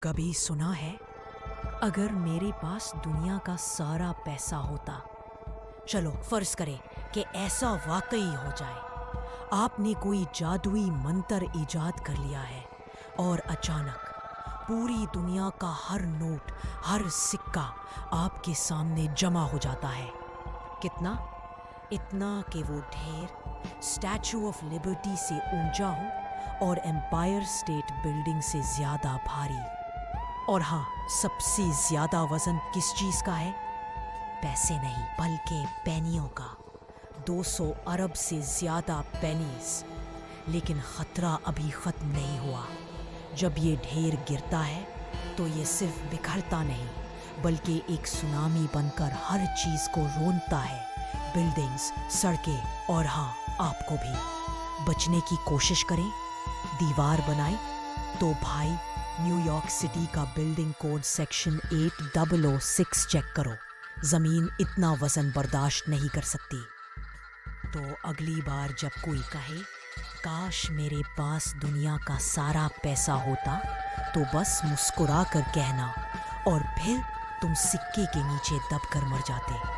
کبھی سنا ہے اگر میرے پاس دنیا کا سارا پیسہ ہوتا؟ چلو فرض کرے کہ ایسا واقعی ہو جائے، آپ نے کوئی جادوئی منتر ایجاد کر لیا ہے اور اچانک پوری دنیا کا ہر نوٹ، ہر سکہ آپ کے سامنے جمع ہو جاتا ہے۔ کتنا؟ اتنا کہ وہ ڈھیر اسٹیچو آف لبرٹی سے اونچا ہو اور امپائر اسٹیٹ بلڈنگ سے زیادہ بھاری۔ اور ہاں، سب سے زیادہ وزن کس چیز کا ہے؟ پیسے نہیں بلکہ پینیوں کا۔ 200 ارب سے زیادہ پینیز۔ لیکن خطرہ ابھی ختم نہیں ہوا۔ جب یہ ڈھیر گرتا ہے تو یہ صرف بکھرتا نہیں بلکہ ایک سونامی بن کر ہر چیز کو رونتا ہے، بلڈنگز، سڑکیں اور ہاں آپ کو بھی۔ بچنے کی کوشش کریں، دیوار بنائیں تو بھائی نیو یارک سٹی کا بلڈنگ کوڈ سیکشن 8006 چیک کرو۔ زمین اتنا وزن برداشت نہیں کر سکتی۔ تو اگلی بار جب کوئی کہے کاش میرے پاس دنیا کا سارا پیسہ ہوتا، تو بس مسکرا کر کہنا، اور پھر تم سکے کے نیچے دب کر مر جاتے۔